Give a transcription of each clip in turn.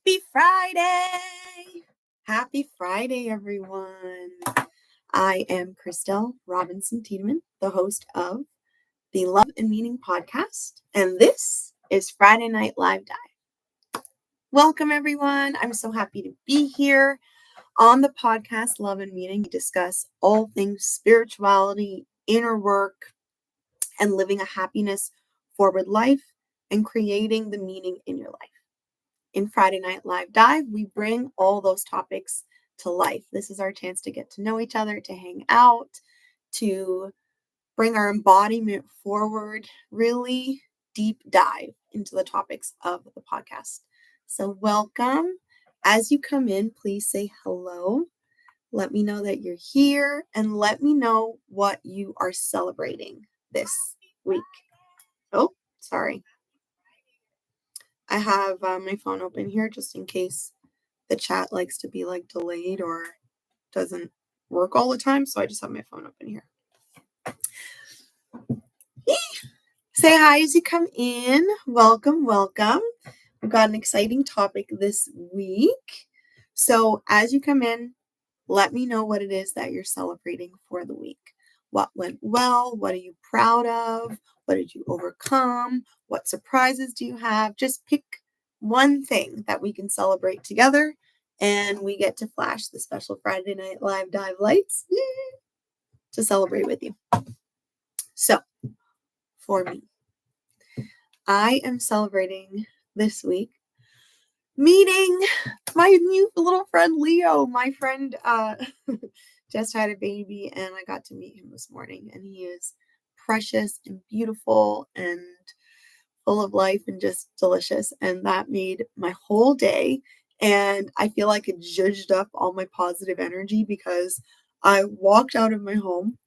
Happy Friday! Happy Friday, everyone. I am Chrystelle Robinson Tiedemann, the host of the Love and Meaning podcast, and this is Friday Night Live Dive. Welcome, everyone. I'm so happy to be here on the podcast Love and Meaning. We discuss all things spirituality, inner work, and living a happiness-forward life and creating the meaning in your life. In Friday Night Live Dive, we bring all those topics to life. This is our chance to get to know each other, to hang out, to bring our embodiment forward, really deep dive into the topics of the podcast. So welcome. As you come in, please say hello. Let me know that you're here and let me know what you are celebrating this week. Oh, sorry. I have my phone open here just in case the chat likes to be delayed or doesn't work all the time. So I just have my phone open here. Say hi as you come in. Welcome, welcome. We've got an exciting topic this week. So as you come in, let me know what it is that you're celebrating for the week. What went well? What are you proud of? What did you overcome? What surprises do you have? Just pick one thing that we can celebrate together, and we get to flash the special Friday Night Live Dive lights to celebrate with you. So, for me, I am celebrating this week meeting my new little friend Leo. My friend just had a baby, and I got to meet him this morning, and he is precious and beautiful and full of life and just delicious, and that made my whole day. And I feel like it zhuzhed up all my positive energy because I walked out of my home,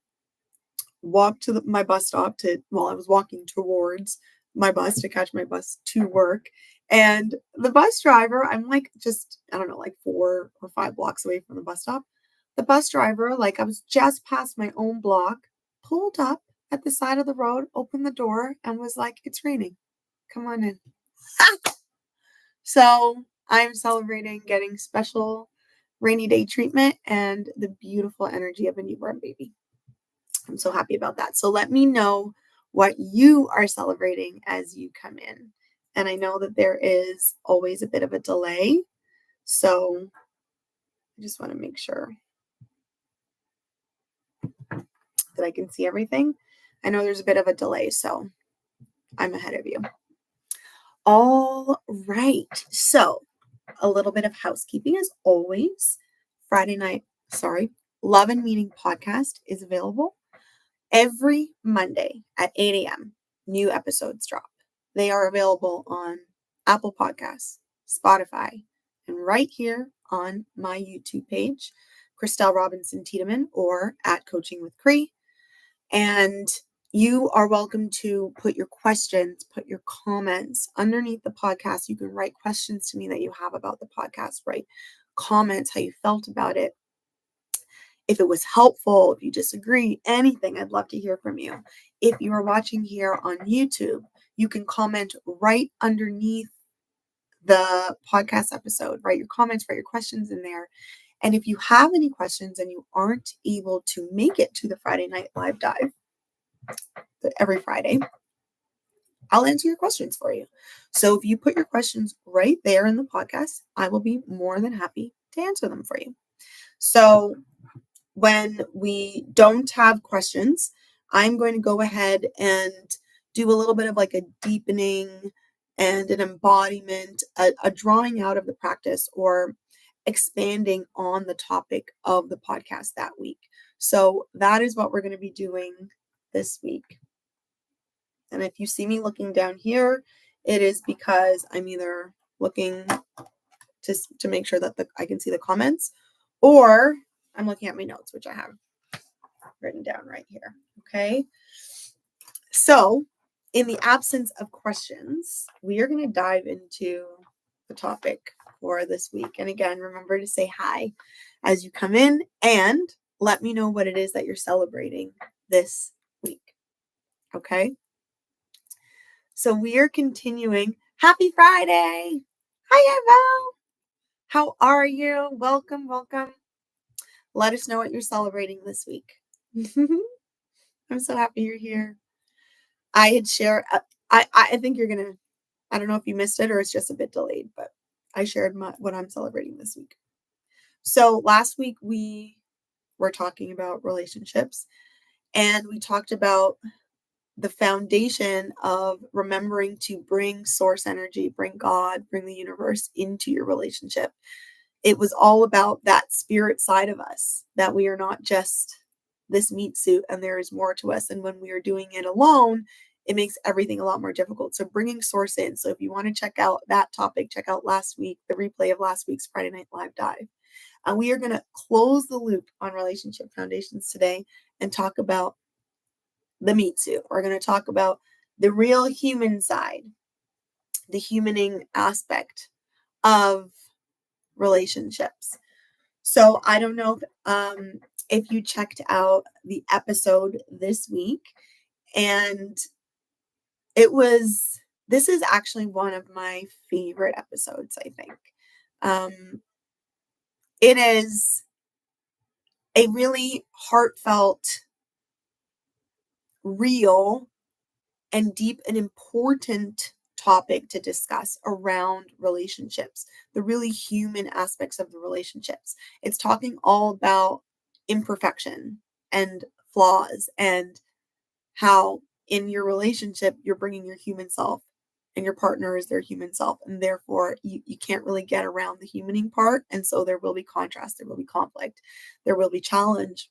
walked to my bus stop I was walking towards my bus to catch my bus to work, and the bus driver, I'm 4 or 5 blocks away from the bus stop. The bus driver, I was just past my own block, pulled up at the side of the road, opened the door, and was like, "It's raining. Come on in." So I'm celebrating getting special rainy day treatment and the beautiful energy of a newborn baby. I'm so happy about that. So let me know what you are celebrating as you come in. And I know that there is always a bit of a delay. So I just want to make sure that I can see everything. I know there's a bit of a delay, so I'm ahead of you. All right. So a little bit of housekeeping as always. Love and Meaning podcast is available every Monday at 8 a.m. New episodes drop. They are available on Apple Podcasts, Spotify, and right here on my YouTube page, Chrystelle Robinson Tiedemann, or at Coaching with Cree. And you are welcome to put your questions, put your comments underneath the podcast. You can write questions to me that you have about the podcast, write comments, how you felt about it. If it was helpful, if you disagree, anything, I'd love to hear from you. If you are watching here on YouTube, you can comment right underneath the podcast episode, write your comments, write your questions in there. And if you have any questions and you aren't able to make it to the Friday Night Live Dive every Friday, I'll answer your questions for you. So if you put your questions right there in the podcast, I will be more than happy to answer them for you. So when we don't have questions, I'm going to go ahead and do a little bit of a deepening and an embodiment, a drawing out of the practice or expanding on the topic of the podcast that week. So that is what we're going to be doing this week. And if you see me looking down here, it is because I'm either looking to make sure that I can see the comments, or I'm looking at my notes, which I have written down right here. Okay. So in the absence of questions, we are going to dive into the topic for this week. And again, remember to say hi as you come in and let me know what it is that you're celebrating this week. Okay. So we are continuing. Happy Friday. Hi, Evo. How are you? Welcome, welcome. Let us know what you're celebrating this week. I'm so happy you're here. I had shared, I think you're going to, I don't know if you missed it or it's just a bit delayed, but I shared what I'm celebrating this week. So last week we were talking about relationships, and we talked about the foundation of remembering to bring source energy, bring God, bring the universe into your relationship. It was all about that spirit side of us, that we are not just this meat suit and there is more to us. And when we are doing it alone, it makes everything a lot more difficult. So bringing source in. So if you want to check out that topic, check out last week, the replay of last week's Friday Night Live Dive. And we are going to close the loop on relationship foundations today and talk about the meat suit. We're going to talk about the real human side, the humaning aspect of relationships. So I don't know if you checked out the episode this week, and this is actually one of my favorite episodes, I think. It is a really heartfelt, real, and deep and important topic to discuss around relationships, the really human aspects of the relationships. It's talking all about imperfection and flaws, and how in your relationship you're bringing your human self and your partner is their human self, and therefore you can't really get around the humaning part, and so there will be contrast, there will be conflict, there will be challenge,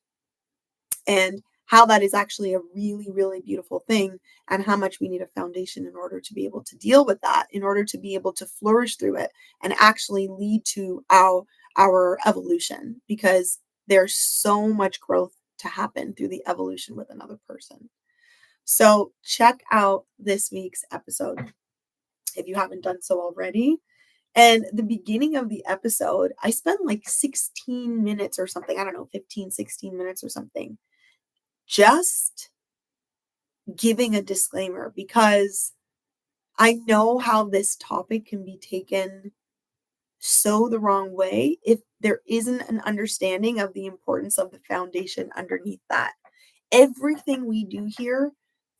and how that is actually a really, really beautiful thing, and how much we need a foundation in order to be able to deal with that, in order to be able to flourish through it and actually lead to our evolution, because there's so much growth to happen through the evolution with another person. So check out this week's episode if you haven't done so already. And the beginning of the episode, I spent like 16 minutes or something, I don't know, 15, 16 minutes or something, just giving a disclaimer, because I know how this topic can be taken so the wrong way if there isn't an understanding of the importance of the foundation underneath that. Everything we do here,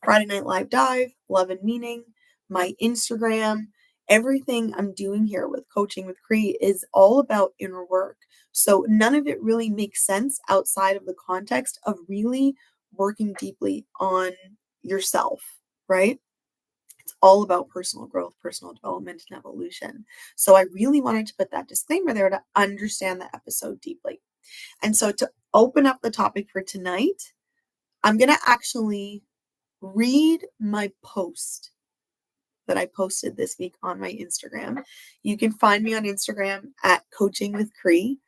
Friday Night Live Dive, Love and Meaning, my Instagram, everything I'm doing here with Coaching with Cree is all about inner work. So none of it really makes sense outside of the context of really working deeply on yourself, right? It's all about personal growth, personal development, and evolution. So I really wanted to put that disclaimer there to understand the episode deeply. And so to open up the topic for tonight, I'm going to actually read my post that I posted this week on my Instagram. You can find me on Instagram at Coaching with Cree.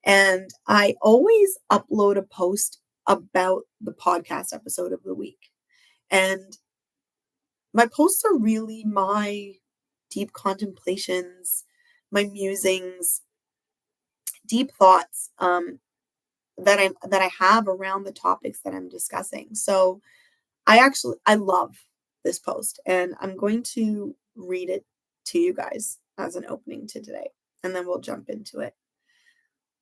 And I always upload a post about the podcast episode of the week. And my posts are really my deep contemplations, my musings, deep thoughts that I have around the topics that I'm discussing. So I love this post, and I'm going to read it to you guys as an opening to today, and then we'll jump into it.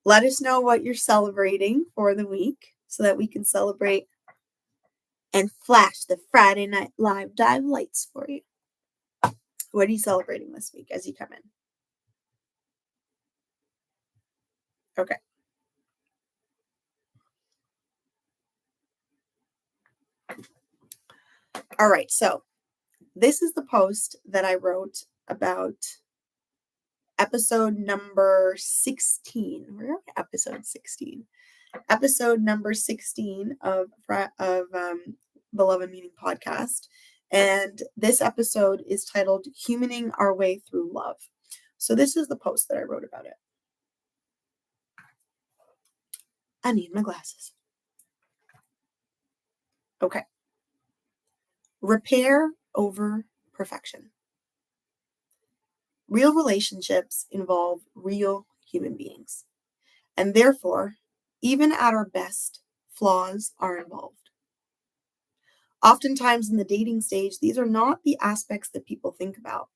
Let us know what you're celebrating for the week so that we can celebrate and flash the Friday Night Live Dive lights for you. What are you celebrating this week as you come in? Okay. All right. So this is the post that I wrote about episode number 16. We're on episode 16. Episode number 16 of the Love and Meaning podcast. And this episode is titled Humaning Our Way Through Love. So this is the post that I wrote about it. I need my glasses. Okay. Repair over perfection. Real relationships involve real human beings. And therefore, even at our best, flaws are involved. Oftentimes in the dating stage, these are not the aspects that people think about.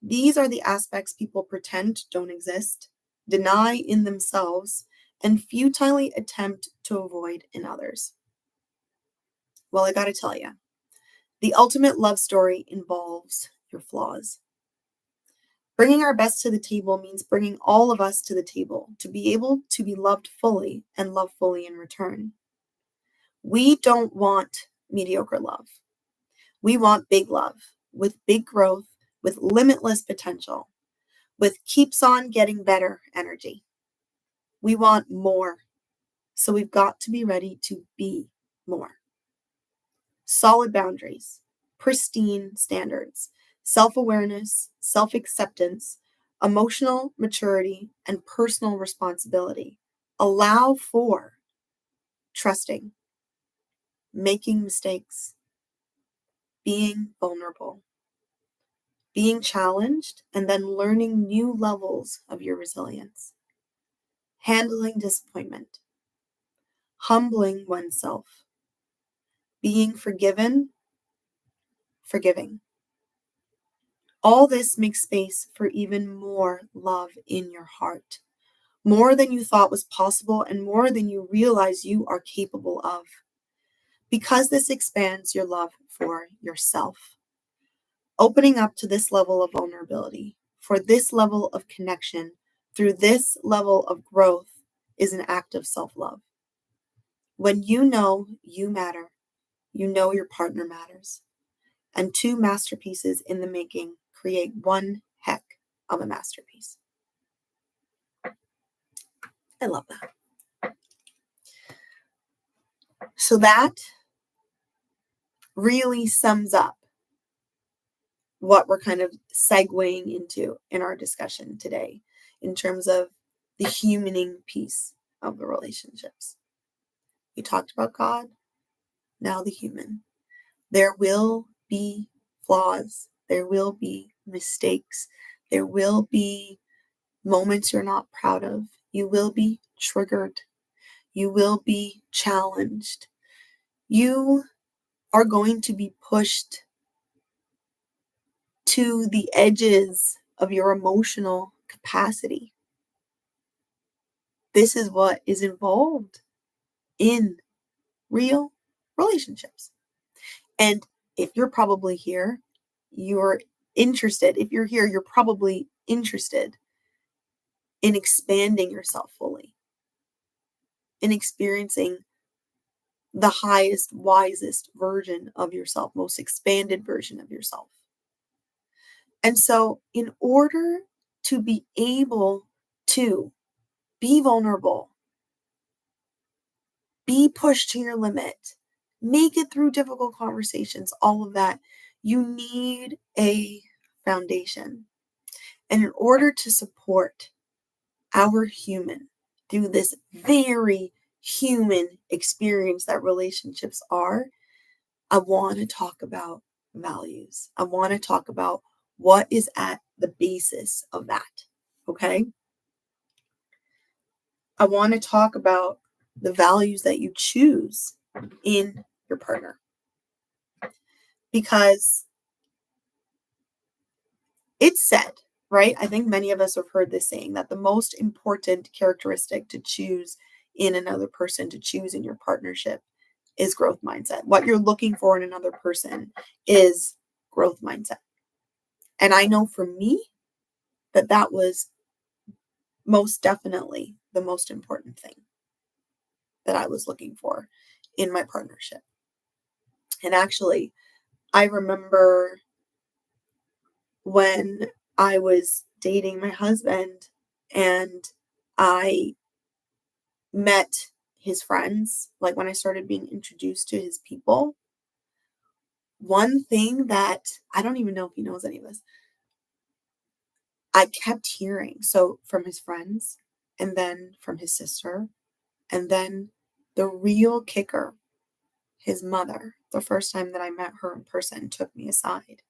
These are the aspects people pretend don't exist, deny in themselves, and futilely attempt to avoid in others. Well, I gotta tell you, the ultimate love story involves your flaws. Bringing our best to the table means bringing all of us to the table to be able to be loved fully and love fully in return. We don't want mediocre love. We want big love with big growth, with limitless potential, with keeps on getting better energy. We want more. So we've got to be ready to be more. Solid boundaries, pristine standards, self-awareness, self-acceptance, emotional maturity, and personal responsibility allow for trusting, making mistakes, being vulnerable, being challenged, and then learning new levels of your resilience, handling disappointment, humbling oneself, being forgiven, forgiving. All this makes space for even more love in your heart, more than you thought was possible and more than you realize you are capable of, because this expands your love for yourself. Opening up to this level of vulnerability, for this level of connection, through this level of growth is an act of self-love. When you know you matter, you know your partner matters, and two masterpieces in the making create one heck of a masterpiece. I love that. So that really sums up what we're kind of segueing into in our discussion today in terms of the humaning piece of the relationships. We talked about God, now the human. There will be flaws. There will be mistakes. There will be moments you're not proud of. You will be triggered. You will be challenged. You are going to be pushed to the edges of your emotional capacity. This is what is involved in real relationships. And if you're probably here, you're interested. If you're here, you're probably interested in expanding yourself fully, in experiencing the highest, wisest version of yourself, most expanded version of yourself. And so in order to be able to be vulnerable, be pushed to your limit, make it through difficult conversations, all of that, you need a foundation. And in order to support our human through this very human experience that relationships are, I want to talk about values. I want to talk about what is at the basis of that, okay? I want to talk about the values that you choose in your partner. Because it's said, right? I think many of us have heard this saying that the most important characteristic to choose in another person, to choose in your partnership, is growth mindset. What you're looking for in another person is growth mindset. And I know for me that was most definitely the most important thing that I was looking for in my partnership. And actually, I remember when I was dating my husband and I met his friends, like when I started being introduced to his people, one thing that I don't even know if he knows any of this, I kept hearing, so from his friends and then from his sister, and then the real kicker, his mother, the first time that I met her in person, took me aside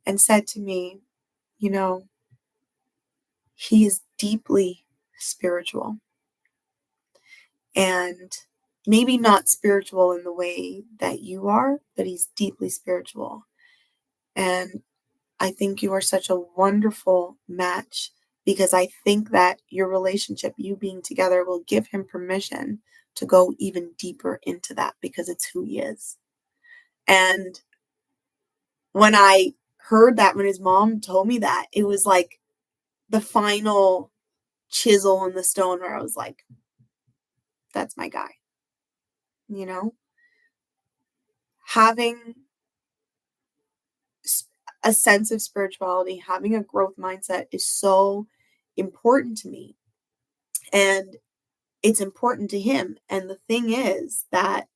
and said to me, you know, he is deeply spiritual. And maybe not spiritual in the way that you are, but he's deeply spiritual. And I think you are such a wonderful match because I think that your relationship, you being together, will give him permission to go even deeper into that because it's who he is. And when I heard that, when his mom told me that, it was like the final chisel in the stone where I was like, that's my guy. You know, having a sense of spirituality, having a growth mindset is so important to me. And it's important to him. And the thing is that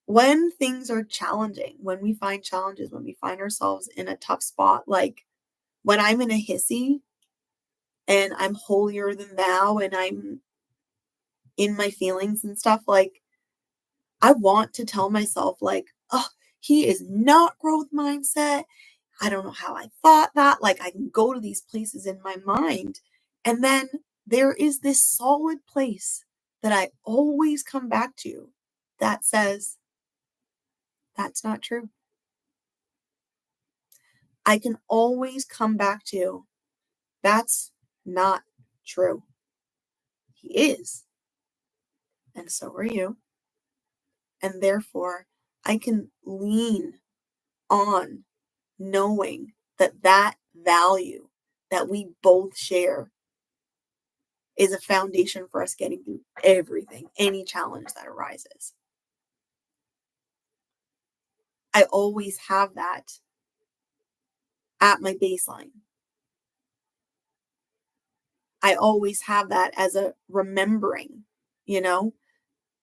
when things are challenging, when we find challenges, when we find ourselves in a tough spot, like when I'm in a hissy and I'm holier than thou and I'm in my feelings and stuff, like I want to tell myself like, oh, he is not growth mindset. I don't know how I thought that. Like I can go to these places in my mind. And then there is this solid place that I always come back to that says, that's not true. I can always come back to, that's not true. He is. And so are you. And therefore, I can lean on knowing that that value that we both share is a foundation for us getting through everything, any challenge that arises. I always have that at my baseline. I always have that as a remembering, you know?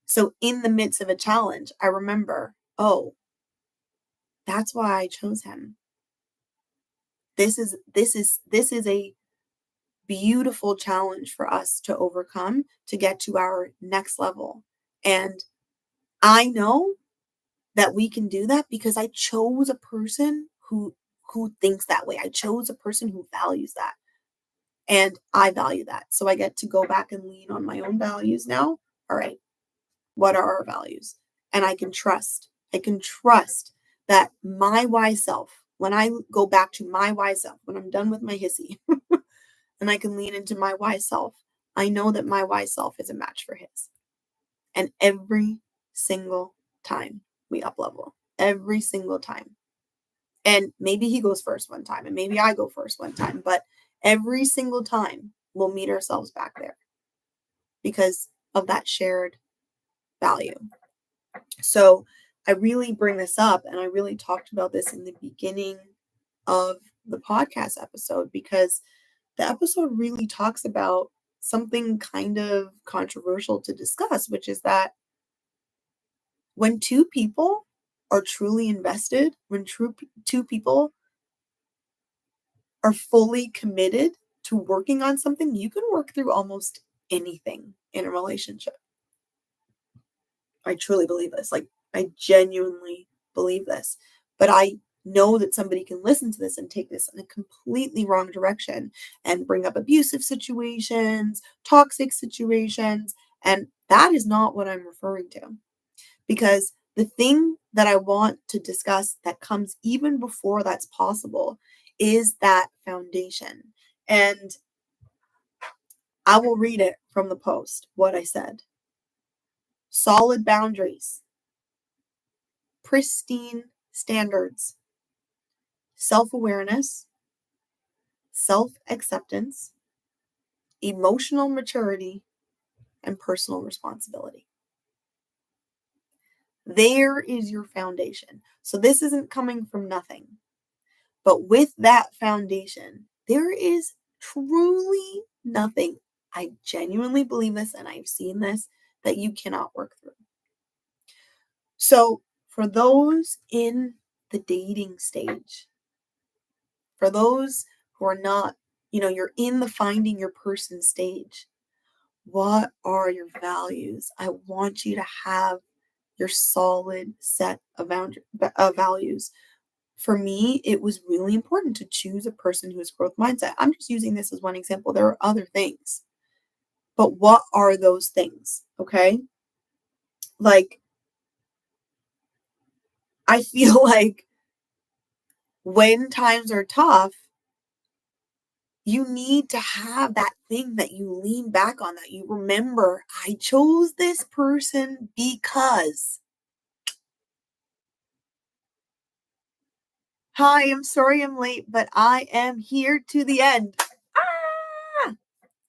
So in the midst of a challenge, I remember, oh, that's why I chose him. This is a beautiful challenge for us to overcome to get to our next level. And I know that we can do that because I chose a person who thinks that way. I chose a person who values that. And I value that. So I get to go back and lean on my own values now. All right. What are our values? And I can trust that my wise self, when I go back to my wise self, when I'm done with my hissy and I can lean into my wise self, I know that my wise self is a match for his. And every single time we up level, every single time. And maybe he goes first one time and maybe I go first one time, but every single time we'll meet ourselves back there because of that shared value. So I really bring this up and I really talked about this in the beginning of the podcast episode because the episode really talks about something kind of controversial to discuss, which is that when two people are truly invested, when two people are fully committed to working on something, you can work through almost anything in a relationship. I truly believe this. Like, I genuinely believe this. But I know that somebody can listen to this and take this in a completely wrong direction and bring up abusive situations, toxic situations. And that is not what I'm referring to. Because the thing that I want to discuss that comes even before that's possible is that foundation. And I will read it from the post, what I said. Solid boundaries, pristine standards, self-awareness, self-acceptance, emotional maturity, and personal responsibility. There is your foundation. So this isn't coming from nothing. But with that foundation, there is truly nothing. I genuinely believe this, and I've seen this, that you cannot work through. So for those in the dating stage, for those who are not, you're in the finding your person stage, what are your values? I want you to have your solid set of values. For me, it was really important to choose a person who has growth mindset. I'm just using this as one example. There are other things. But what are those things? Okay? Like, I feel like when times are tough, You need to have that thing that you lean back on, that you remember, I chose this person because. Hi, I'm sorry I'm late, but I am here to the end. Ah!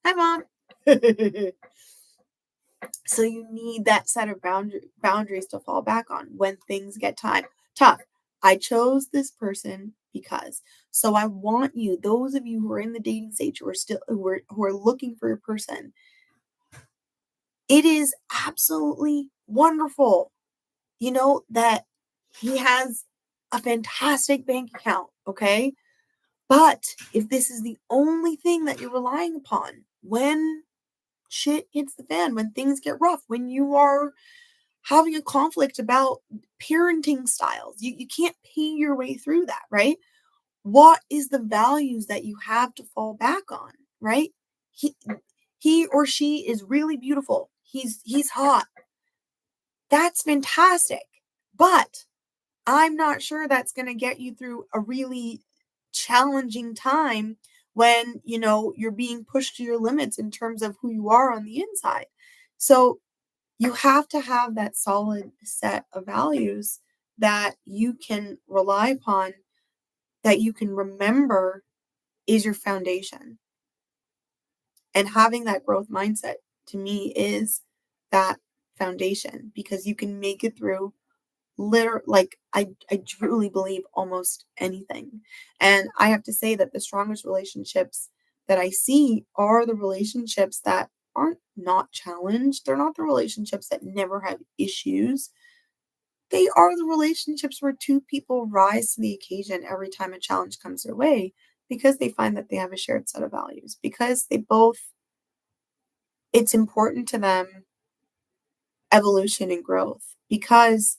Hi, Mom. So you need that set of boundaries to fall back on when things get tough. I chose this person because. So I want you, those of you who are in the dating stage, who are looking for a person, it is absolutely wonderful, that he has a fantastic bank account, okay? But if this is the only thing that you're relying upon when shit hits the fan, when things get rough, when you are having a conflict about parenting styles, you can't pay your way through that, right? What is the values that you have to fall back on, right? He or she is really beautiful. He's hot. That's fantastic. But I'm not sure that's going to get you through a really challenging time when, you're being pushed to your limits in terms of who you are on the inside. So you have to have that solid set of values that you can rely upon, that you can remember is your foundation. And having that growth mindset, to me, is that foundation, because you can make it through I truly believe almost anything. And I have to say that the strongest relationships that I see are the relationships that aren't not challenged. They're not the relationships that never have issues. They are the relationships where two people rise to the occasion every time a challenge comes their way, because they find that they have a shared set of values, because it's important to them, evolution and growth, because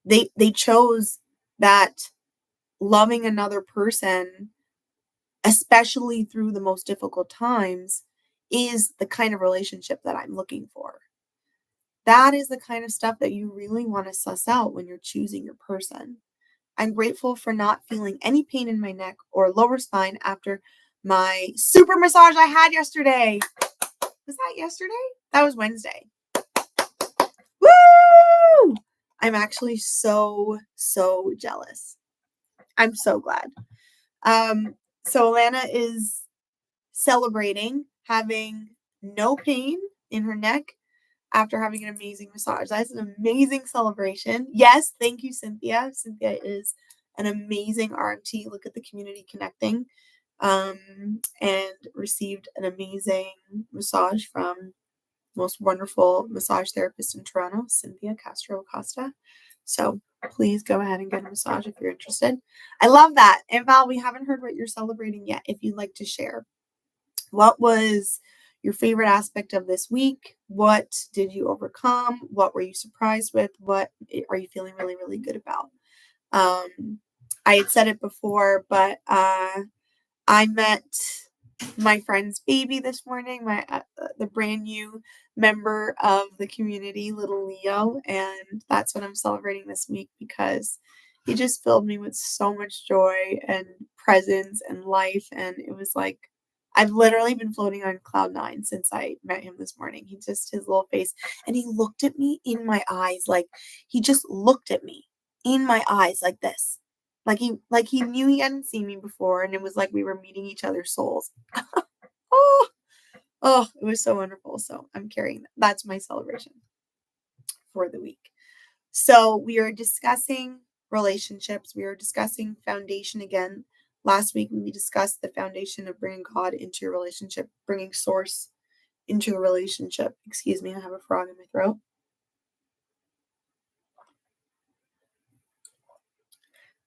they chose that loving another person, especially through the most difficult times, is the kind of relationship that I'm looking for. That is the kind of stuff that you really want to suss out when you're choosing your person. I'm grateful for not feeling any pain in my neck or lower spine after my super massage I had yesterday. Was that yesterday? That was Wednesday. Woo! I'm actually so jealous. I'm so glad. So Alana is celebrating having no pain in her neck after having an amazing massage. That's an amazing celebration. Yes, thank you, Cynthia. Cynthia is an amazing RMT. Look at the community connecting, and received an amazing massage from most wonderful massage therapist in Toronto, Cynthia Castro Acosta. So please go ahead and get a massage if you're interested. I love that. And Val, we haven't heard what you're celebrating yet. If you'd like to share, what was your favorite aspect of this week? What did you overcome? What were you surprised with? What are you feeling really, really good about? I had said it before, but I met my friend's baby this morning, the brand new member of the community, little Leo, and that's what I'm celebrating this week, because he just filled me with so much joy and presence and life. And it was like, I've literally been floating on cloud 9 since I met him this morning. His little face, and he looked at me in my eyes, he just looked at me in my eyes like this. Like he knew he hadn't seen me before, and it was like we were meeting each other's souls. Oh, it was so wonderful. So I'm carrying that. That's my celebration for the week. So we are discussing relationships. We are discussing foundation again. Last week, we discussed the foundation of bringing God into your relationship, bringing source into a relationship. Excuse me, I have a frog in my throat.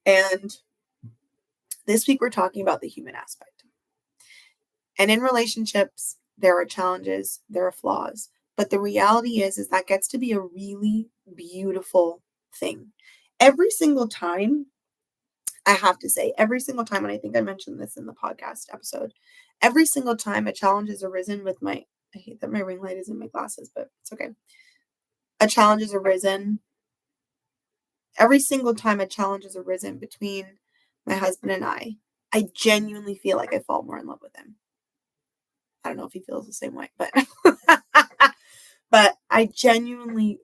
And this week, we're talking about the human aspect. And in relationships, there are challenges, there are flaws. But the reality is that gets to be a really beautiful thing. Every single time, I have to say, every single time, and I think I mentioned this in the podcast episode, every single time a challenge has arisen with I hate that my ring light is in my glasses, but it's okay. A challenge has arisen. Every single time a challenge has arisen between my husband and I, I genuinely feel like I fall more in love with him. I don't know if he feels the same way, but but I genuinely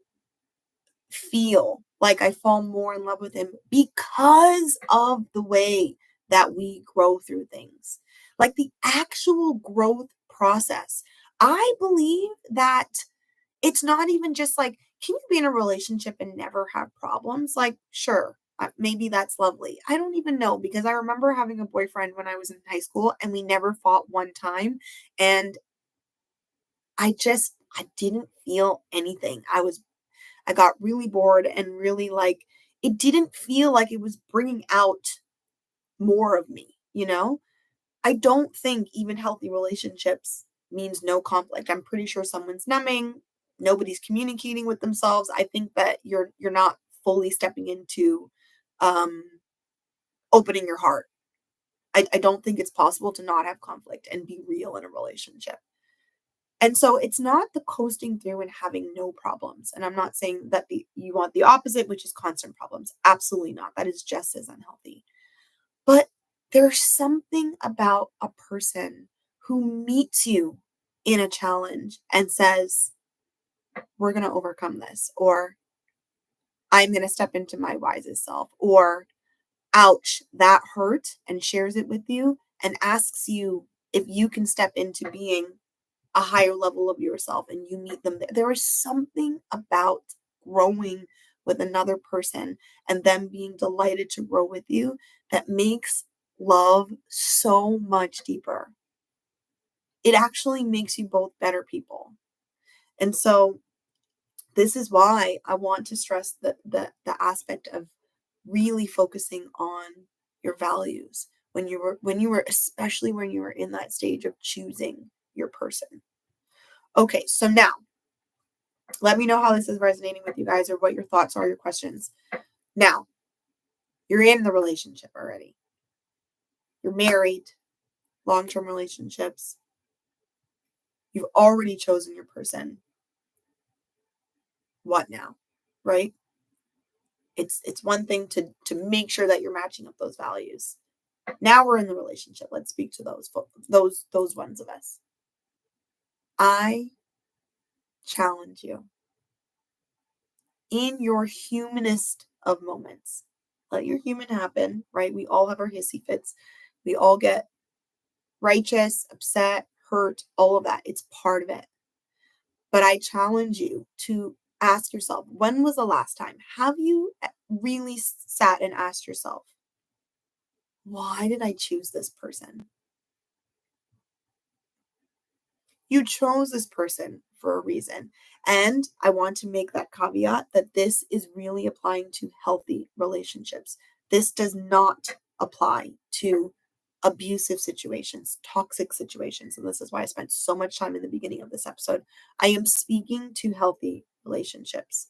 feel like I fall more in love with him because of the way that we grow through things. Like the actual growth process. I believe that it's not even just like, can you be in a relationship and never have problems? Like, sure, maybe that's lovely. I don't even know, because I remember having a boyfriend when I was in high school and we never fought one time. And I didn't feel anything. I got really bored and really like, it didn't feel like it was bringing out more of me, you know? I don't think even healthy relationships means no conflict. I'm pretty sure someone's numbing, nobody's communicating with themselves. I think that you're not fully stepping into um opening your heart. I don't think it's possible to not have conflict and be real in a relationship. And so it's not the coasting through and having no problems. And I'm not saying that you want the opposite, which is constant problems. Absolutely not. That is just as unhealthy. But there's something about a person who meets you in a challenge and says, we're going to overcome this, or I'm going to step into my wisest self, or ouch, that hurt, and shares it with you and asks you if you can step into being a higher level of yourself, and you meet them there. There is something about growing with another person and them being delighted to grow with you that makes love so much deeper. It actually makes you both better people. And so this is why I want to stress the aspect of really focusing on your values when you were especially when you were in that stage of choosing your person. Okay, so now let me know how this is resonating with you guys, or what your thoughts are, your questions. Now, you're in the relationship already. You're married, long-term relationships. You've already chosen your person. What now? Right? It's one thing to make sure that you're matching up those values. Now we're in the relationship. Let's speak to those ones of us. I challenge you in your humanest of moments. Let your human happen, right? We all have our hissy fits. We all get righteous, upset, hurt, all of that. It's part of it. But I challenge you to ask yourself, when was the last time? Have you really sat and asked yourself, why did I choose this person? You chose this person for a reason. And I want to make that caveat that this is really applying to healthy relationships. This does not apply to abusive situations, toxic situations. And this is why I spent so much time in the beginning of this episode. I am speaking to healthy relationships.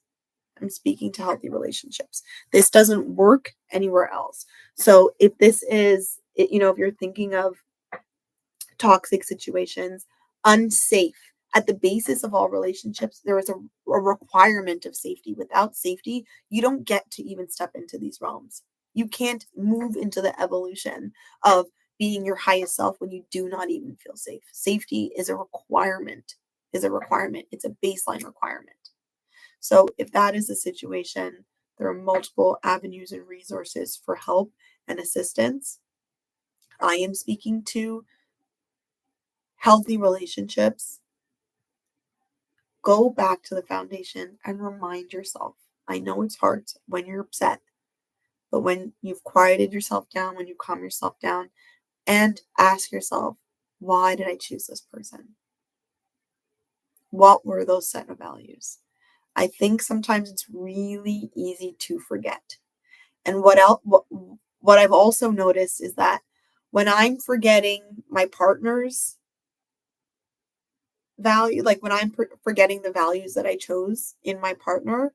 I'm speaking to healthy relationships. This doesn't work anywhere else. So if this is, if you're thinking of toxic situations, unsafe, at the basis of all relationships, there is a requirement of safety. Without safety, you don't get to even step into these realms. You can't move into the evolution of being your highest self when you do not even feel safe. Safety is a requirement, It's a baseline requirement. So if that is the situation, there are multiple avenues and resources for help and assistance. I am speaking to healthy relationships. Go back to the foundation and remind yourself. I know it's hard when you're upset, but when you've quieted yourself down, when you calm yourself down, and ask yourself, why did I choose this person? What were those set of values? I think sometimes it's really easy to forget. And what I've also noticed is that when I'm forgetting my partner's value, like when I'm forgetting the values that I chose in my partner,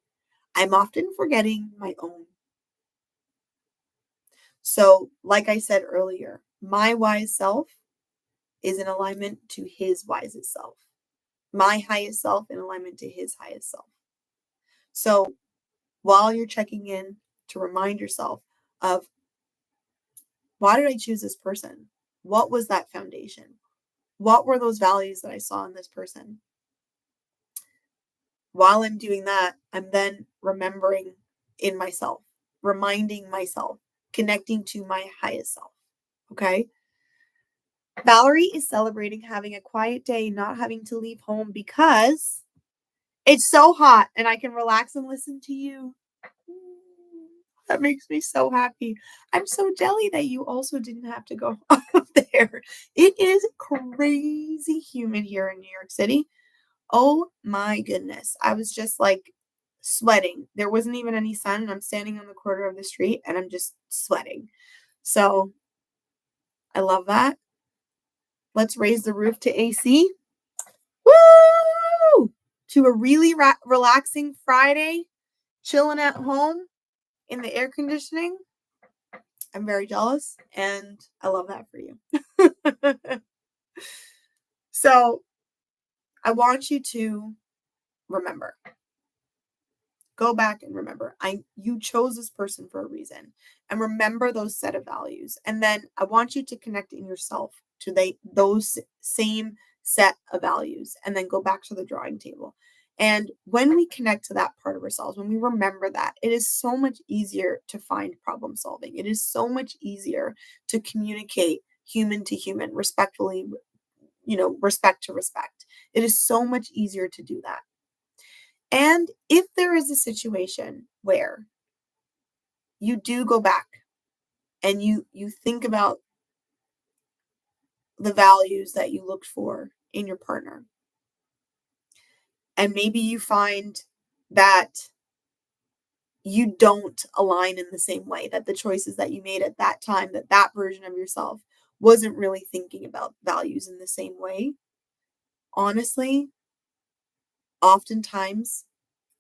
I'm often forgetting my own. So, like I said earlier, my wise self is in alignment to his wisest self. My highest self in alignment to his highest self. So, while you're checking in to remind yourself of Why did I choose this person? What was that foundation? What were those values that I saw in this person? While I'm doing that, I'm then remembering in myself, reminding myself, connecting to my highest self. Okay. Valerie is celebrating having a quiet day, not having to leave home because it's so hot and I can relax and listen to you. That makes me so happy. I'm so jelly that you also didn't have to go up there. It is crazy humid here in New York City. Oh my goodness. I was just like sweating. There wasn't even any sun, and I'm standing on the corner of the street and I'm just sweating. So I love that. Let's raise the roof to AC. Woo! To a really relaxing Friday, chilling at home in the air conditioning. I'm very jealous, and I love that for you. So I want you to remember. Go back and remember. You chose this person for a reason. And remember those set of values. And then I want you to connect in yourself to those same set of values. And then go back to the drawing table. And when we connect to that part of ourselves, when we remember that, it is so much easier to find problem solving. It is so much easier to communicate human to human, respectfully, respect to respect. It is so much easier to do that. And if there is a situation where you do go back and you think about the values that you looked for in your partner, and maybe you find that you don't align in the same way, that the choices that you made at that time, that version of yourself wasn't really thinking about values in the same way, honestly, oftentimes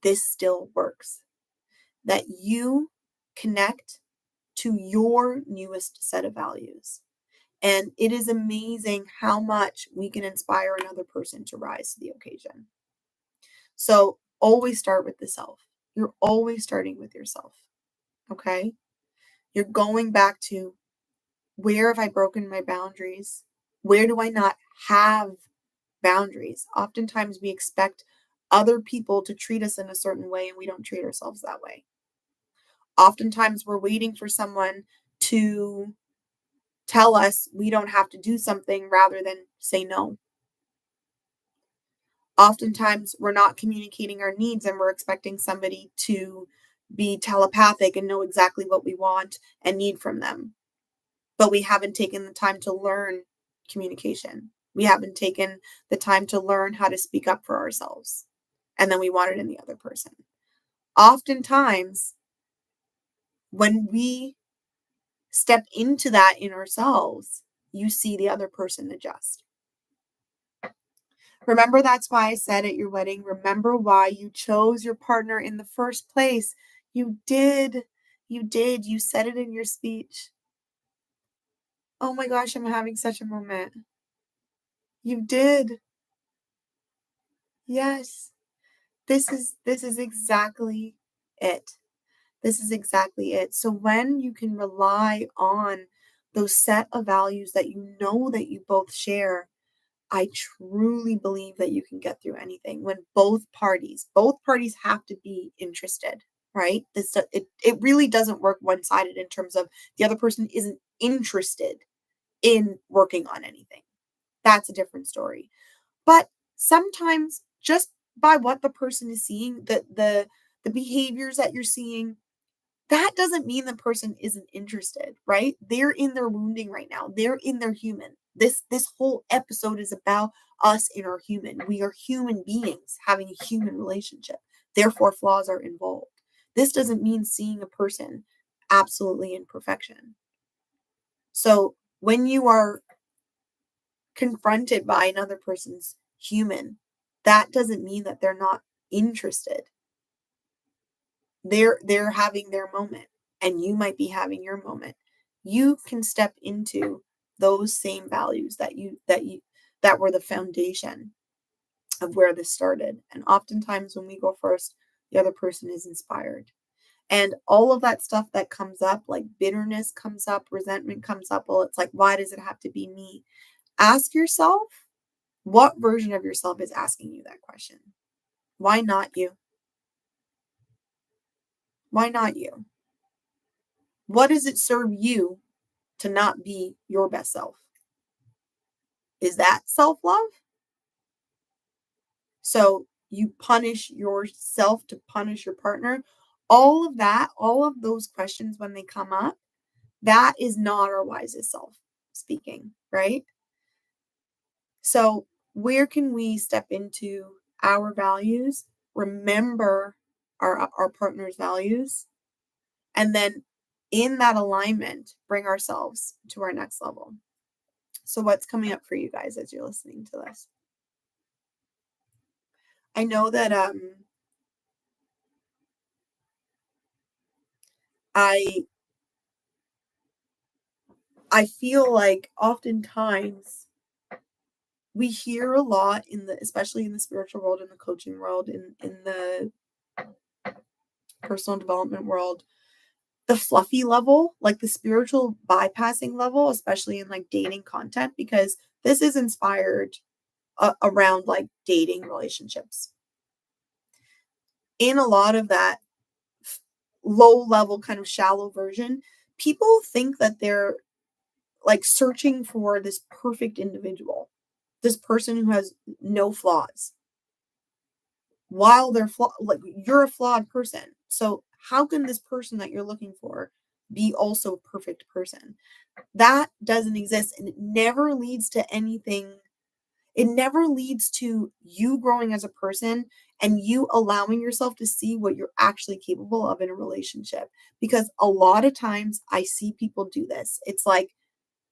this still works. That you connect to your newest set of values. And it is amazing how much we can inspire another person to rise to the occasion. So always start with the self. You're always starting with yourself. Okay? You're going back to, where have I broken my boundaries? Where do I not have boundaries? Oftentimes we expect other people to treat us in a certain way, and we don't treat ourselves that way. Oftentimes we're waiting for someone to tell us we don't have to do something rather than say no. Oftentimes we're not communicating our needs and we're expecting somebody to be telepathic and know exactly what we want and need from them. But we haven't taken the time to learn communication. We haven't taken the time to learn how to speak up for ourselves. And then we want it in the other person. Oftentimes, when we step into that in ourselves, you see the other person adjust. Remember, that's why I said at your wedding, remember why you chose your partner in the first place. You did. You did. You said it in your speech. Oh my gosh, I'm having such a moment. You did. Yes. This is exactly it. This is exactly it. So when you can rely on those set of values that you know that you both share, I truly believe that you can get through anything when both parties have to be interested, right? It really doesn't work one-sided in terms of the other person isn't interested in working on anything. That's a different story. But sometimes just by what the person is seeing, the behaviors that you're seeing, that doesn't mean the person isn't interested, right? They're in their wounding right now. They're in their human. This whole episode is about us in our human. We are human beings having a human relationship. Therefore, flaws are involved. This doesn't mean seeing a person absolutely in perfection. So when you are confronted by another person's human, that doesn't mean that they're not interested. They're having their moment, and you might be having your moment. You can step into those same values that were the foundation of where this started. And oftentimes when we go first, the other person is inspired. And all of that stuff that comes up, like bitterness comes up, resentment comes up. Well, it's like, why does it have to be me? Ask yourself, what version of yourself is asking you that question? Why not you? Why not you? What does it serve you to not be your best self? Is that self-love? So you punish yourself to punish your partner. All of that, all of those questions when they come up, that is not our wisest self speaking, right? So where can we step into our values, remember our partner's values, and then in that alignment, bring ourselves to our next level? So what's coming up for you guys as you're listening to this? I know that I feel like oftentimes we hear a lot especially in the spiritual world, in the coaching world, in the personal development world, the fluffy level, like the spiritual bypassing level, especially in like dating content, because this is inspired around like dating relationships. In a lot of that low level kind of shallow version, people think that they're like searching for this perfect individual, this person who has no flaws, while they're like you're a flawed person. So how can this person that you're looking for be also a perfect person? That doesn't exist, and it never leads to anything. It never leads to you growing as a person and you allowing yourself to see what you're actually capable of in a relationship. Because a lot of times I see people do this. It's like,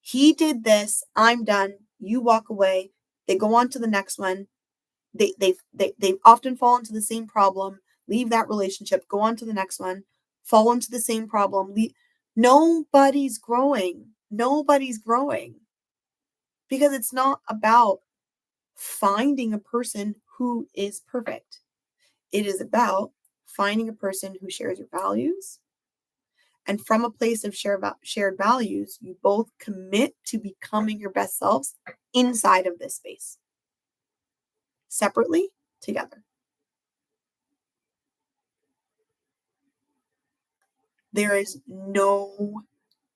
he did this, I'm done, you walk away, they go on to the next one. They often fall into the same problem, leave that relationship, go on to the next one, fall into the same problem. Nobody's growing. Nobody's growing. Because it's not about finding a person who is perfect. It is about finding a person who shares your values. And from a place of shared values, you both commit to becoming your best selves inside of this space. Separately, together. There is no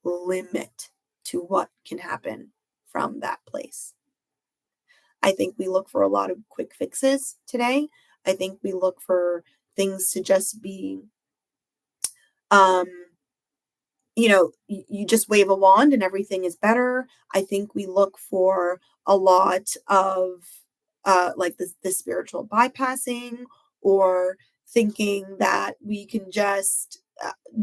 limit to what can happen from that place. I think we look for a lot of quick fixes today. I think we look for things to just be, you just wave a wand and everything is better. I think we look for a lot of like the spiritual bypassing, or thinking that we can just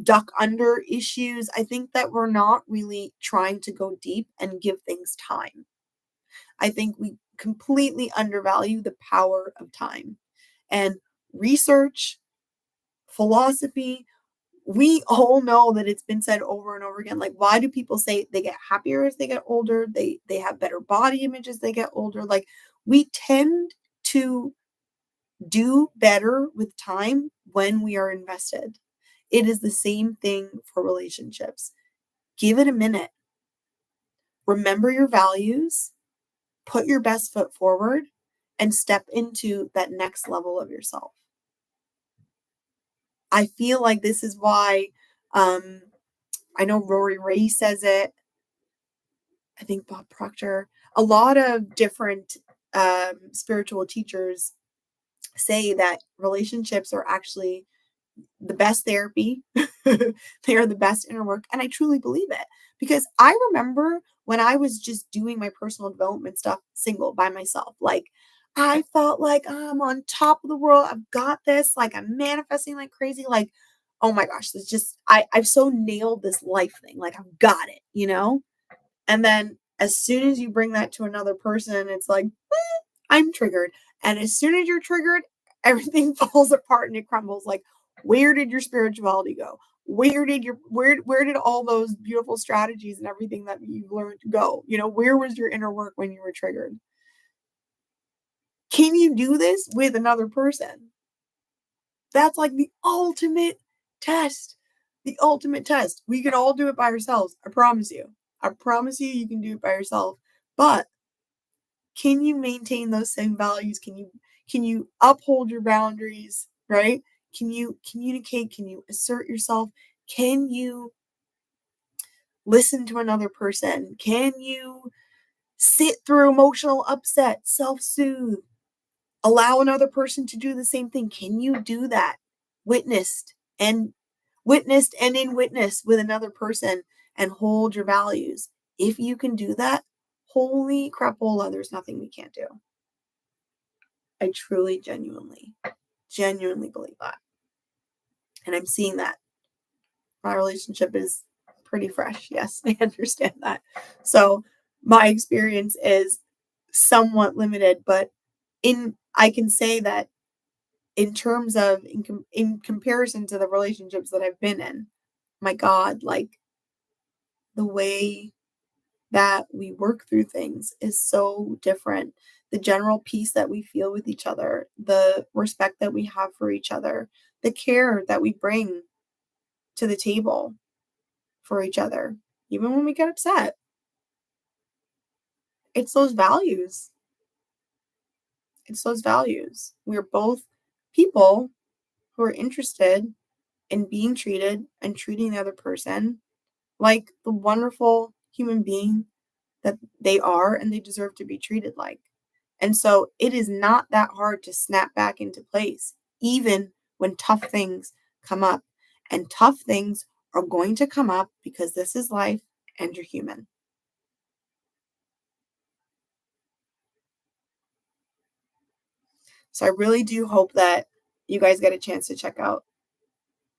duck under issues. I think that we're not really trying to go deep and give things time. I think we completely undervalue the power of time. And research, philosophy, we all know that it's been said over and over again. Like, why do people say they get happier as they get older? They have better body image as they get older. Like, we tend to do better with time when we are invested. It is the same thing for relationships. Give it a minute. Remember your values, put your best foot forward, and step into that next level of yourself. I feel like this is why I know Rory Ray says it. I think Bob Proctor, a lot of different spiritual teachers say that relationships are actually the best therapy. They are the best inner work. And I truly believe it, because I remember when I was just doing my personal development stuff single by myself, like I felt like I'm on top of the world. I've got this, like I'm manifesting like crazy. Like, oh my gosh, it's just, I've so nailed this life thing. Like I've got it. And then as soon as you bring that to another person, it's like, I'm triggered. And as soon as you're triggered, everything falls apart and it crumbles. Like, where did your spirituality go? Where did all those beautiful strategies and everything that you've learned go? Where was your inner work when you were triggered? Can you do this with another person? That's like the ultimate test, the ultimate test. We can all do it by ourselves. I promise you. I promise you, you can do it by yourself. But can you maintain those same values? Can you uphold your boundaries, right? Can you communicate? Can you assert yourself? Can you listen to another person? Can you sit through emotional upset, self-soothe, allow another person to do the same thing? Can you do that? Witnessed and in witness with another person and hold your values. If you can do that, holy crapola, there's nothing we can't do. I truly, genuinely believe that. And I'm seeing that. My relationship is pretty fresh. Yes, I understand that. So my experience is somewhat limited, but I can say that in terms of, in comparison to the relationships that I've been in, my God, like the way that we work through things is so different. The general peace that we feel with each other, the respect that we have for each other, the care that we bring to the table for each other, even when we get upset. It's those values. We're both people who are interested in being treated and treating the other person like the wonderful human being that they are and they deserve to be treated like. And so it is not that hard to snap back into place, even when tough things come up. And tough things are going to come up because this is life and you're human. So I really do hope that you guys get a chance to check out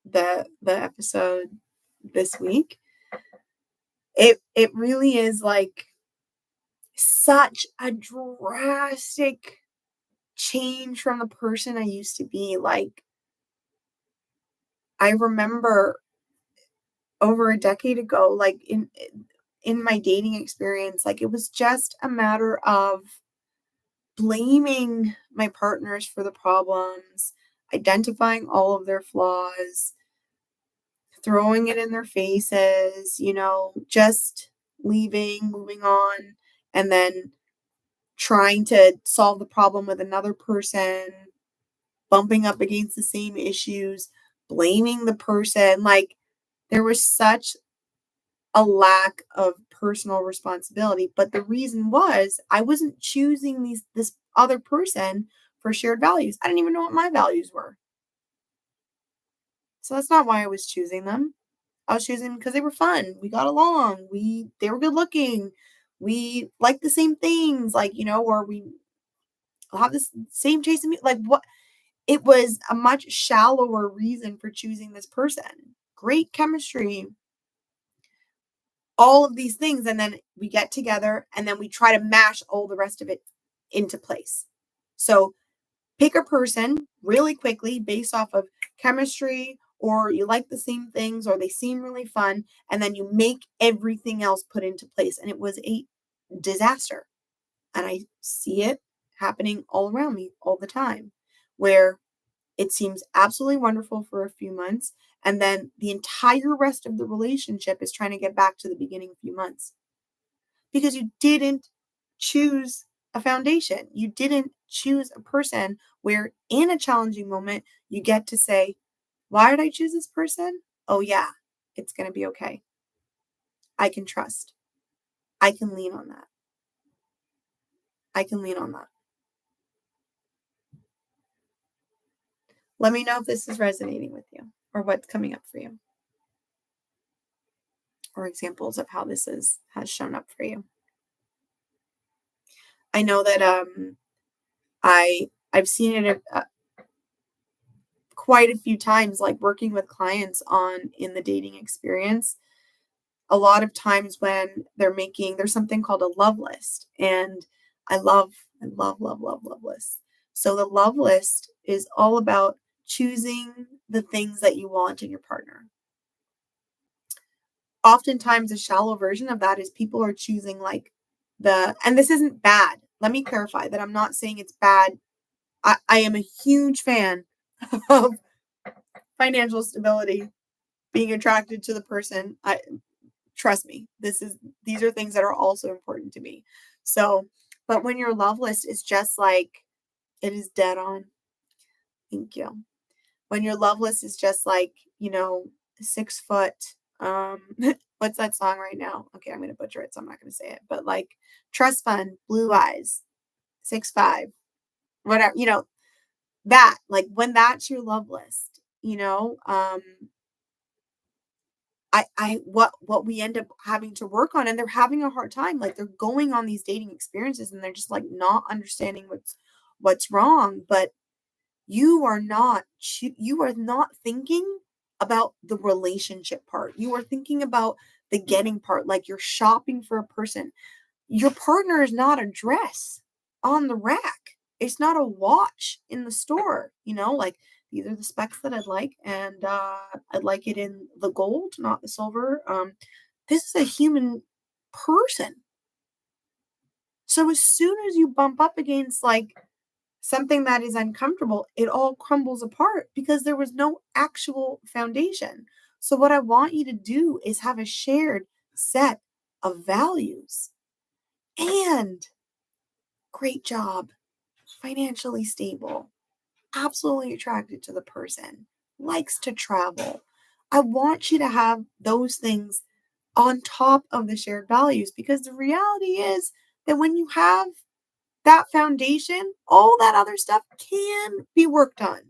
the episode this week. It really is like such a drastic change from the person I used to be. Like, I remember over a decade ago, like in my dating experience, like it was just a matter of blaming my partners for the problems, identifying all of their flaws, throwing it in their faces, just leaving, moving on, and then trying to solve the problem with another person, bumping up against the same issues, blaming the person. Like, there was such a lack of personal responsibility. But the reason was I wasn't choosing this other person for shared values. I didn't even know what my values were. So that's not why I was choosing them. I was choosing them because they were fun. We got along. They were good looking. We liked the same things, like, or we have the same taste in music. Like, what? It was a much shallower reason for choosing this person. Great chemistry, all of these things. And then we get together and then we try to mash all the rest of it into place. So pick a person really quickly based off of chemistry, or you like the same things, or they seem really fun, and then you make everything else put into place. And it was a disaster. And I see it happening all around me all the time, where it seems absolutely wonderful for a few months, and then the entire rest of the relationship is trying to get back to the beginning few months. Because you didn't choose a foundation. You didn't choose a person where in a challenging moment, you get to say, why did I choose this person? Oh yeah, it's going to be okay. I can trust. I can lean on that. Let me know if this is resonating with you or what's coming up for you, or examples of how this has shown up for you. I know that I've seen it quite a few times, like working with clients in the dating experience. A lot of times when there's something called a love list, and I love lists. So the love list is all about choosing the things that you want in your partner. Oftentimes a shallow version of that is people are choosing and this isn't bad. Let me clarify that I'm not saying it's bad. I am a huge fan of financial stability, being attracted to the person. Trust me, these are things that are also important to me. So, but when your love list is just like, it is dead on. Thank you. When your love list is just like, 6 foot, um, what's that song right now? Okay, I'm gonna butcher it, so I'm not gonna say it. But like trust fund, blue eyes, 6'5", whatever, that, like when that's your love list, what we end up having to work on, and they're having a hard time, like they're going on these dating experiences and they're just like not understanding what's wrong, but you are not thinking about the relationship part. You are thinking about the getting part, like you're shopping for a person. Your partner is not a dress on the rack. It's not a watch in the store, like these are the specs that I'd like, and I'd like it in the gold, not the silver. This is a human person. So as soon as you bump up against like something that is uncomfortable, it all crumbles apart because there was no actual foundation. So what I want you to do is have a shared set of values. And great job, financially stable, absolutely attracted to the person, likes to travel. I want you to have those things on top of the shared values, because the reality is that when you have that foundation, all that other stuff can be worked on.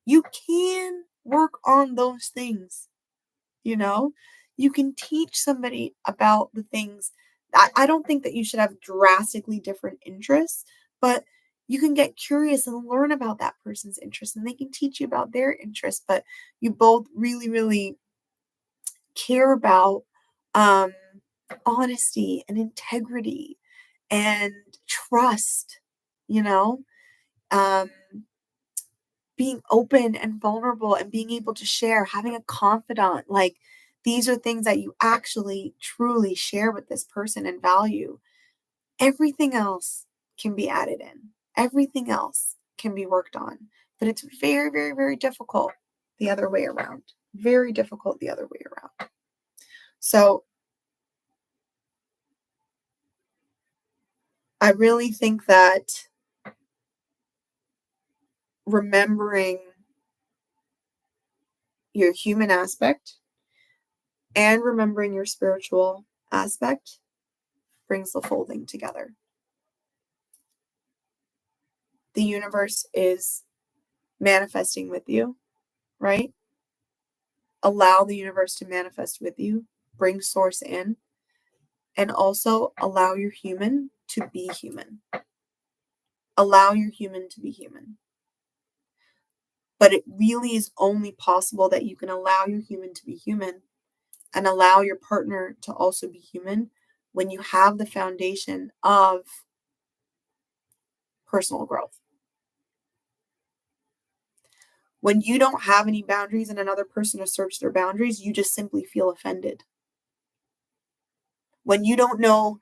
You can work on those things. You can teach somebody about the things. I don't think that you should have drastically different interests, but you can get curious and learn about that person's interests, and they can teach you about their interests, but you both really, really care about honesty and integrity and trust, you know, um, being open and vulnerable and being able to share, having a confidant. Like these are things that you actually truly share with this person and value. Everything else can be added in. Everything else can be worked on. But it's very, very, very difficult the other way around. Very difficult the other way around. So I really think that remembering your human aspect and remembering your spiritual aspect brings the full thing together. The universe is manifesting with you, right? Allow the universe to manifest with you. Bring source in. And also allow your human to be human. Allow your human to be human. But it really is only possible that you can allow your human to be human and allow your partner to also be human when you have the foundation of personal growth. When you don't have any boundaries and another person asserts their boundaries, you just simply feel offended. When you don't know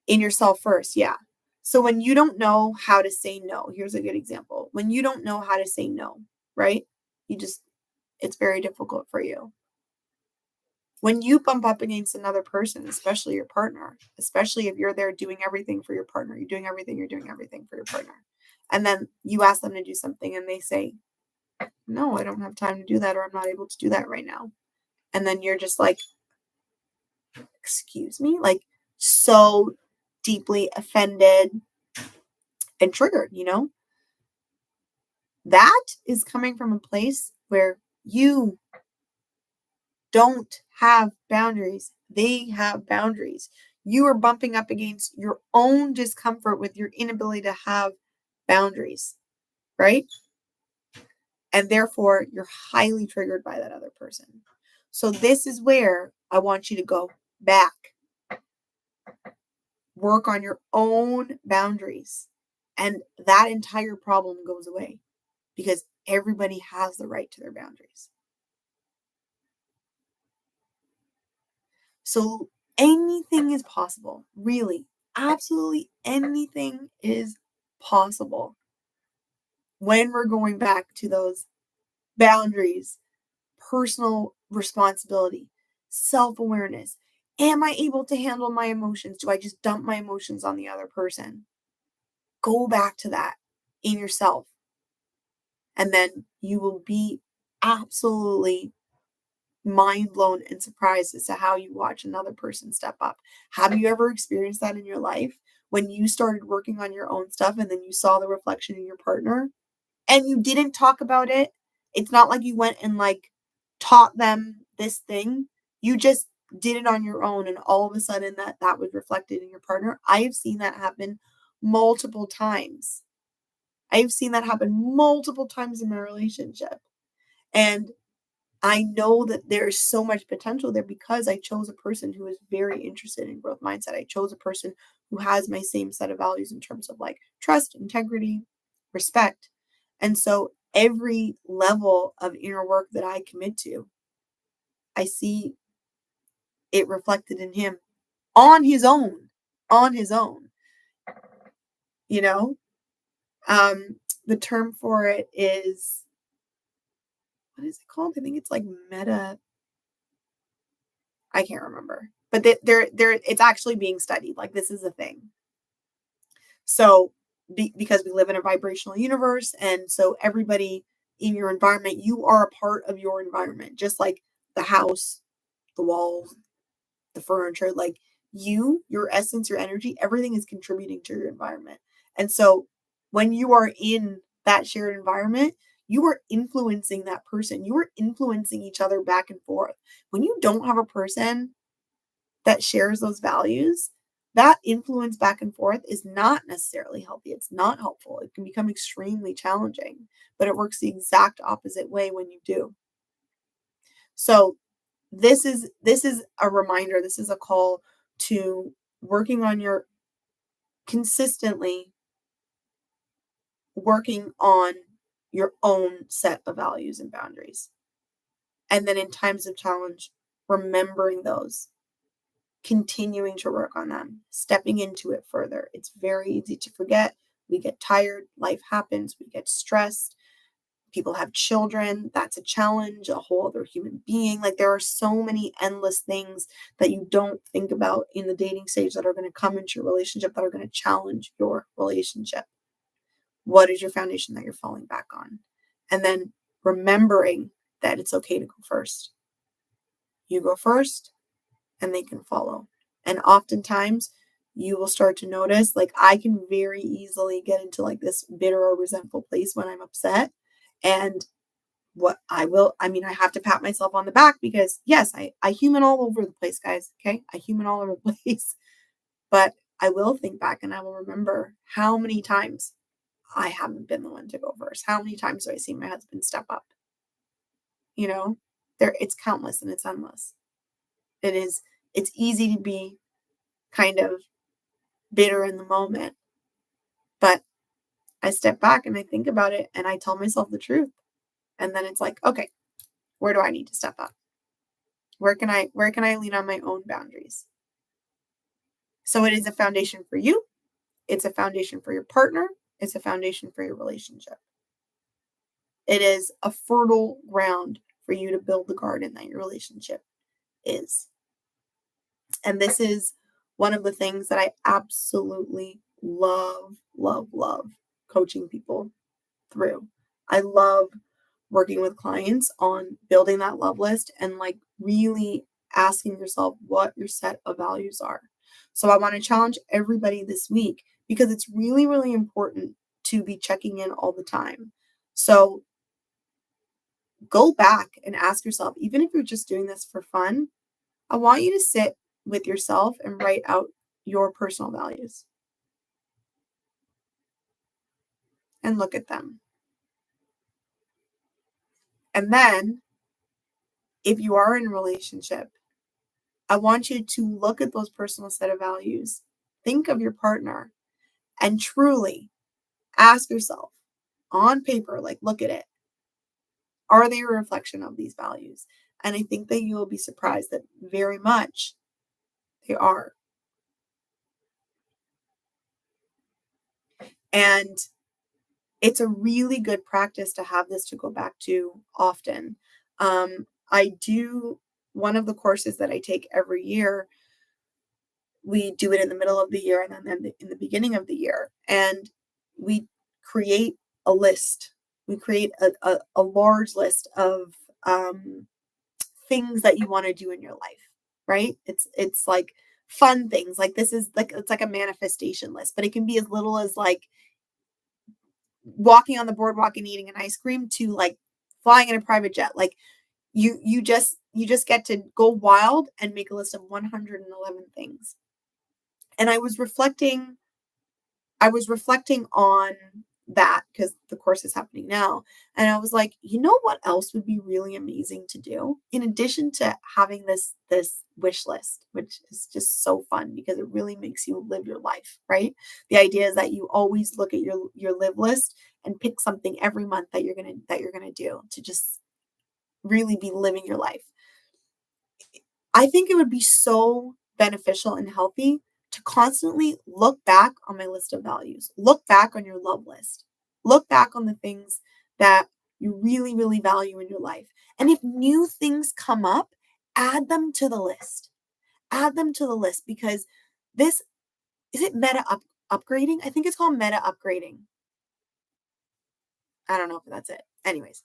in yourself first, yeah. So when you don't know how to say no, here's a good example. When you don't know how to say no, right? It's very difficult for you. When you bump up against another person, especially your partner, especially if you're there doing everything for your partner, you're doing everything for your partner. And then you ask them to do something and they say, no, I don't have time to do that, or I'm not able to do that right now. And then you're just like, excuse me, like so deeply offended and triggered, That is coming from a place where you don't have boundaries. They have boundaries. You are bumping up against your own discomfort with your inability to have boundaries, right? And therefore, you're highly triggered by that other person. So this is where I want you to go back. Work on your own boundaries. And that entire problem goes away because everybody has the right to their boundaries. So anything is possible, really. Absolutely anything is possible when we're going back to those boundaries, personal responsibility, self-awareness. Am I able to handle my emotions? Do I just dump my emotions on the other person? Go back to that in yourself. And then you will be absolutely mind blown and surprised as to how you watch another person step up. Have you ever experienced that in your life when you started working on your own stuff and then you saw the reflection in your partner and you didn't talk about it? It's not like you went and like taught them this thing. You just did it on your own and all of a sudden that was reflected in your partner. I have seen that happen multiple times. I've seen that happen multiple times in my relationship. And I know that there's so much potential there because I chose a person who is very interested in growth mindset. I chose a person who has my same set of values in terms of like trust, integrity, respect. And so every level of inner work that I commit to, I see it reflected in him on his own, you know? The term for it is, what is it called? I think it's like meta. I can't remember, but it's actually being studied. Like this is a thing. So because we live in a vibrational universe, and so everybody in your environment, you are a part of your environment, just like the house, the walls, the furniture, like your essence, your energy, everything is contributing to your environment. And so when you are in that shared environment, you are influencing that person. You are influencing each other back and forth. When you don't have a person that shares those values, that influence back and forth is not necessarily healthy. It's not helpful. It can become extremely challenging, but it works the exact opposite way when you do. So this is a reminder. This is a call to working on your consistently working on your own set of values and boundaries. And then in times of challenge, remembering those, continuing to work on them, stepping into it further. It's very easy to forget. We get tired, life happens, we get stressed. People have children, that's a challenge, a whole other human being. Like there are so many endless things that you don't think about in the dating stage that are going to come into your relationship that are going to challenge your relationship. What is your foundation that you're falling back on? And then remembering that it's okay to go first. You go first and they can follow. And oftentimes you will start to notice, like I can very easily get into like this bitter or resentful place when I'm upset. And I have to pat myself on the back because yes, I human all over the place, guys. Okay. I human all over the place, but I will think back and I will remember how many times I haven't been the one to go first. How many times do I see my husband step up? It's countless and it's endless. It's easy to be kind of bitter in the moment, but I step back and I think about it and I tell myself the truth. And then it's like, okay, where do I need to step up? Where can I lean on my own boundaries? So it is a foundation for you. It's a foundation for your partner. It's a foundation for your relationship. It is a fertile ground for you to build the garden that your relationship is. And this is one of the things that I absolutely love coaching people through. I love working with clients on building that love list and like really asking yourself what your set of values are. So I want to challenge everybody this week because it's really, really important to be checking in all the time. So go back and ask yourself, even if you're just doing this for fun, I want you to sit with yourself and write out your personal values and look at them. And then if you are in a relationship, I want you to look at those personal set of values, think of your partner, and truly ask yourself on paper, like look at it. Are they a reflection of these values? And I think that you will be surprised that very much they are. And it's a really good practice to have this to go back to often. One of the courses that I take every year, we do it in the middle of the year and then in the beginning of the year. And we create a list. We create a large list of things that you want to do in your life, right? It's like fun things. Like this is like, it's like a manifestation list, but it can be as little as like walking on the boardwalk and eating an ice cream to like flying in a private jet. Like you just get to go wild and make a list of 111 things. And I was reflecting on that because the course is happening now. And I was like, you know what else would be really amazing to do? In addition to having this wish list, which is just so fun because it really makes you live your life, right? The idea is that you always look at your live list and pick something every month that you're gonna do to just really be living your life. I think it would be so beneficial and healthy to constantly look back on my list of values, look back on your love list, look back on the things that you really, really value in your life. And if new things come up, add them to the list. Add them to the list because is it upgrading? I think it's called meta upgrading. I don't know if that's it. Anyways,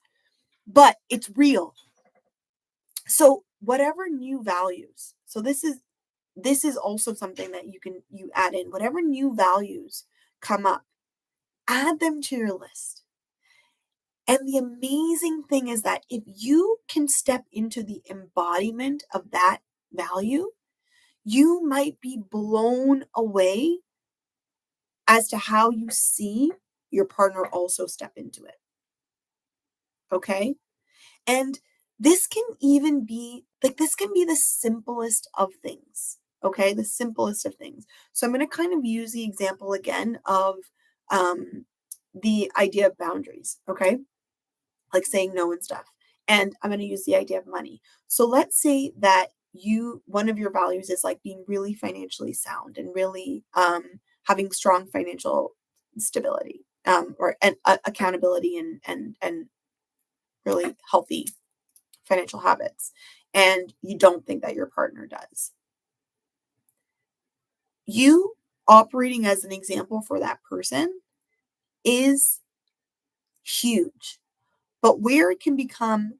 but it's real. So whatever new values, so this is also something that you add in. Whatever new values come up, add them to your list. And the amazing thing is that if you can step into the embodiment of that value, you might be blown away as to how you see your partner also step into it. Okay? And this can even be the simplest of things. Okay, the simplest of things. So I'm going to kind of use the example again of the idea of boundaries. Okay, like saying no and stuff. And I'm going to use the idea of money. So let's say that one of your values is like being really financially sound and really having strong financial stability or accountability and really healthy financial habits, and you don't think that your partner does. You operating as an example for that person is huge. But where it can become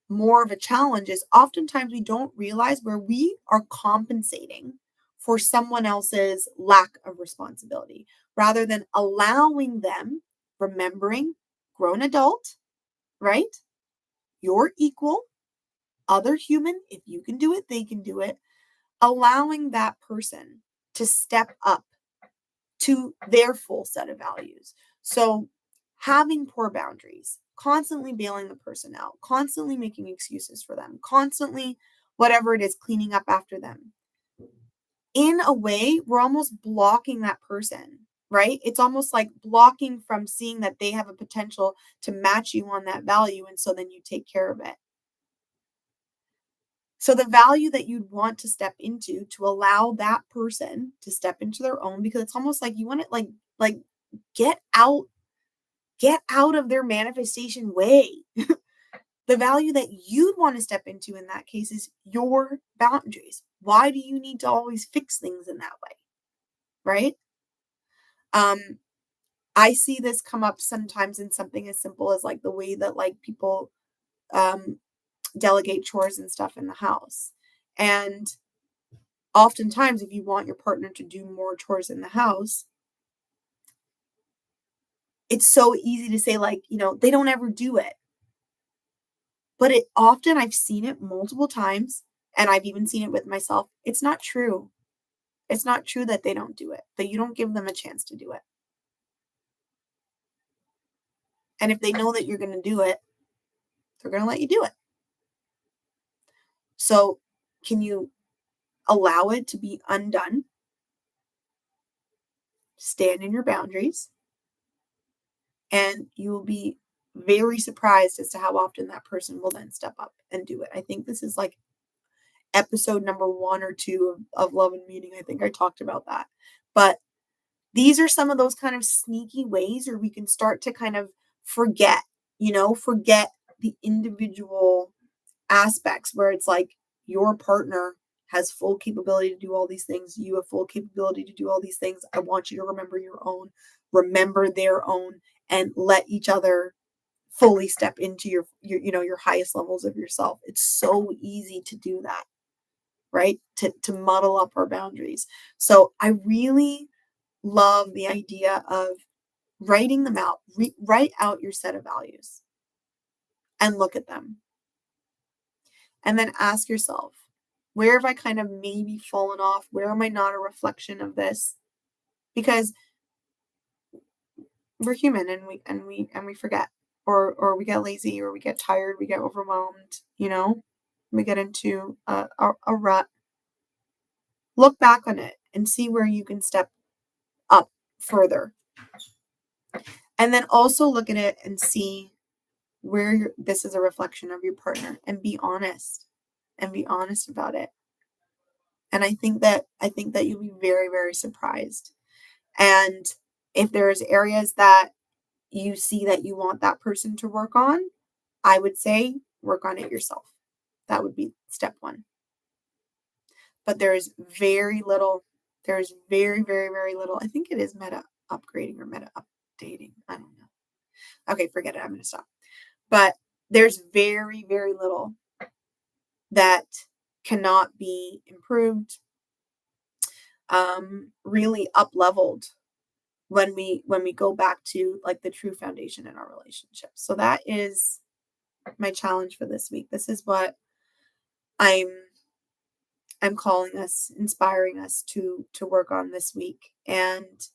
more of a challenge is oftentimes we don't realize where we are compensating for someone else's lack of responsibility rather than allowing them, remembering grown adult, right? You're equal, other human. If you can do it, they can do it. Allowing that person to step up to their full set of values. So having poor boundaries, constantly bailing the person out, constantly making excuses for them, constantly whatever it is, cleaning up after them. In a way, we're almost blocking that person, right? It's almost like blocking from seeing that they have a potential to match you on that value. And so then you take care of it. So the value that you'd want to step into to allow that person to step into their own, because it's almost like you want to like get out of their manifestation way. The value that you'd want to step into in that case is your boundaries. Why do you need to always fix things in that way? Right? I see this come up sometimes in something as simple as like the way that like people delegate chores and stuff in the house. And oftentimes, if you want your partner to do more chores in the house, it's so easy to say like, they don't ever do it. But I've seen it multiple times, and I've even seen it with myself. It's not true. It's not true that they don't do it, that you don't give them a chance to do it. And if they know that you're going to do it, they're going to let you do it. So can you allow it to be undone? Stand in your boundaries, and you will be very surprised as to how often that person will then step up and do it. I think this is like episode number 1 or 2 of Love and Meaning. I think I talked about that. But these are some of those kind of sneaky ways where we can start to kind of forget, forget the individual aspects where it's like your partner has full capability to do all these things. You have full capability to do all these things. I want you to remember your own, remember their own, and let each other fully step into your highest levels of yourself. It's so easy to do that, right? To muddle up our boundaries. So I really love the idea of writing them out. Write out your set of values and look at them. And then ask yourself, where have I kind of maybe fallen off? Where am I not a reflection of this? Because we're human and we forget, or we get lazy, or we get tired, we get overwhelmed, we get into a rut. Look back on it and see where you can step up further. And then also look at it and see where this is a reflection of your partner, and be honest about it. And I think that you'll be very, very surprised. And if there's areas that you see that you want that person to work on, I would say work on it yourself. That would be step one. But there's very, very, very little. I think it is meta upgrading or meta updating. I don't know. Okay, forget it. I'm going to stop. But there's very, very little that cannot be improved, really up-leveled when we go back to like the true foundation in our relationship. So that is my challenge for this week. This is what I'm calling us, inspiring us to work on this week. And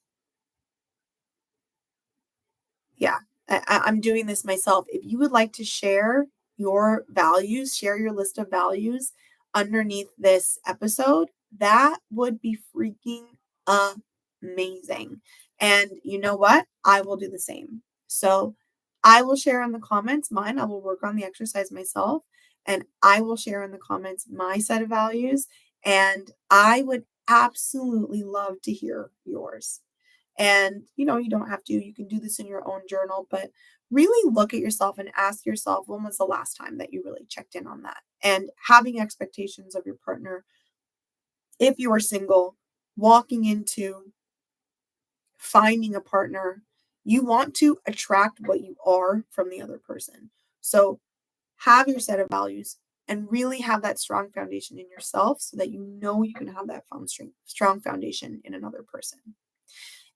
yeah, I'm doing this myself. If you would like to share your values, share your list of values underneath this episode, that would be freaking amazing. And you know what? I will do the same. So I will share in the comments mine. I will work on the exercise myself, and I will share in the comments my set of values. And I would absolutely love to hear yours. And, you don't have to, you can do this in your own journal, but really look at yourself and ask yourself, when was the last time that you really checked in on that? And having expectations of your partner, if you are single, walking into finding a partner, you want to attract what you are from the other person. So have your set of values and really have that strong foundation in yourself so that you can have that strong foundation in another person.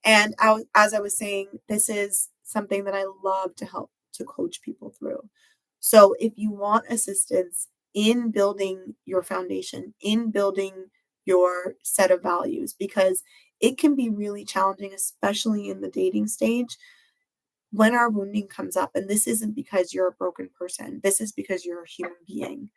And as I was saying, this is something that I love to help to coach people through. So if you want assistance in building your foundation, in building your set of values, because it can be really challenging, especially in the dating stage, when our wounding comes up. And this isn't because you're a broken person. This is because you're a human being.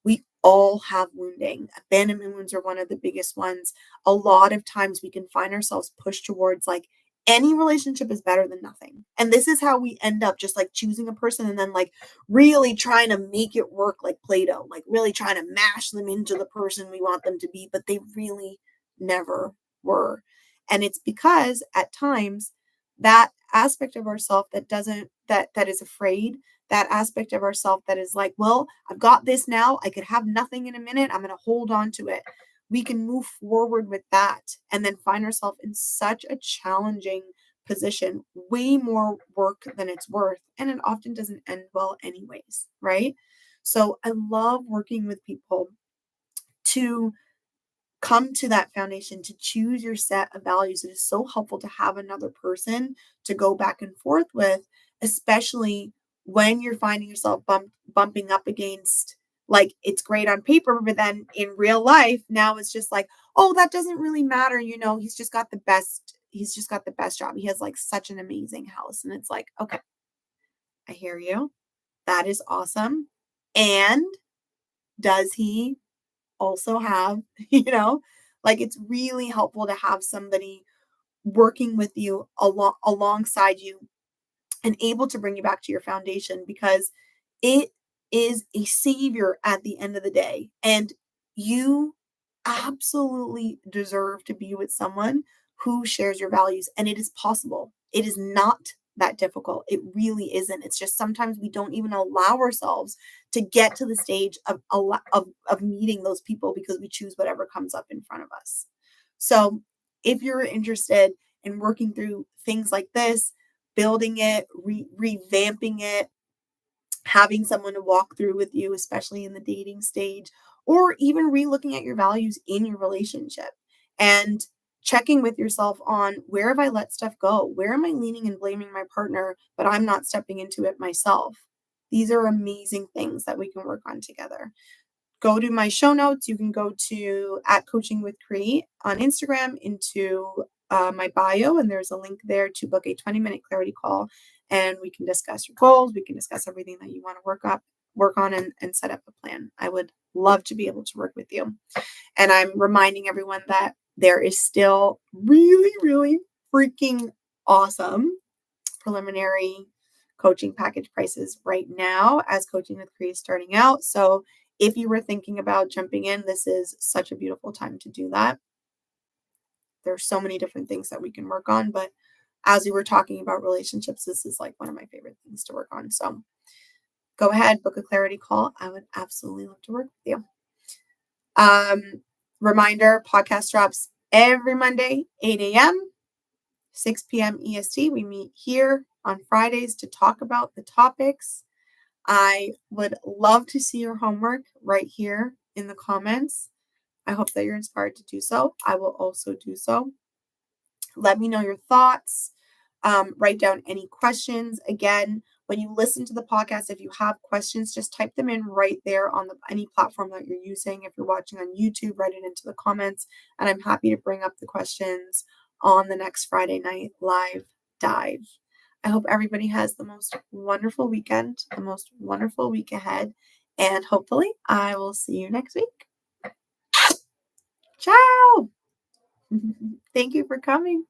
We all have wounding. Abandonment wounds are one of the biggest ones. A lot of times we can find ourselves pushed towards like any relationship is better than nothing. And this is how we end up just like choosing a person and then like really trying to make it work like Play-Doh, like really trying to mash them into the person we want them to be, but they really never were. And it's because at times that aspect of ourself that is afraid, that aspect of ourself that is like, well, I've got this now. I could have nothing in a minute. I'm going to hold on to it. We can move forward with that and then find ourselves in such a challenging position, way more work than it's worth. And it often doesn't end well anyways, right? So I love working with people to come to that foundation, to choose your set of values. It is so helpful to have another person to go back and forth with, especially when you're finding yourself bumping up against, like, it's great on paper, but then in real life, now it's just like, oh, that doesn't really matter. He's just got the best job. He has like such an amazing house. And it's like, okay, I hear you. That is awesome. And does he also have, like, it's really helpful to have somebody working with you alongside you and able to bring you back to your foundation, because it is a savior at the end of the day. And you absolutely deserve to be with someone who shares your values, and it is possible. It is not that difficult. It really isn't. It's just sometimes we don't even allow ourselves to get to the stage of meeting those people because we choose whatever comes up in front of us. So if you're interested in working through things like this, building it, revamping it, having someone to walk through with you, especially in the dating stage, or even re-looking at your values in your relationship and checking with yourself on, where have I let stuff go? Where am I leaning and blaming my partner, but I'm not stepping into it myself? These are amazing things that we can work on together. Go to my show notes. You can go to @coachingwithCree on Instagram into my bio, and there's a link there to book a 20-minute clarity call, and we can discuss your goals. We can discuss everything that you want to work on and set up a plan. I would love to be able to work with you. And I'm reminding everyone that there is still really, really freaking awesome preliminary coaching package prices right now as Coaching with Cree is starting out. So if you were thinking about jumping in, this is such a beautiful time to do that. There's so many different things that we can work on, but as we were talking about relationships, this is like one of my favorite things to work on. So go ahead, book a clarity call. I would absolutely love to work with you. Reminder, podcast drops every Monday, 8 a.m., 6 p.m. EST. We meet here on Fridays to talk about the topics. I would love to see your homework right here in the comments. I hope that you're inspired to do so. I will also do so. Let me know your thoughts. Write down any questions. Again, when you listen to the podcast, if you have questions, just type them in right there on any platform that you're using. If you're watching on YouTube, write it into the comments, and I'm happy to bring up the questions on the next Friday night live dive. I hope everybody has the most wonderful weekend, the most wonderful week ahead, and hopefully I will see you next week. Ciao! Thank you for coming.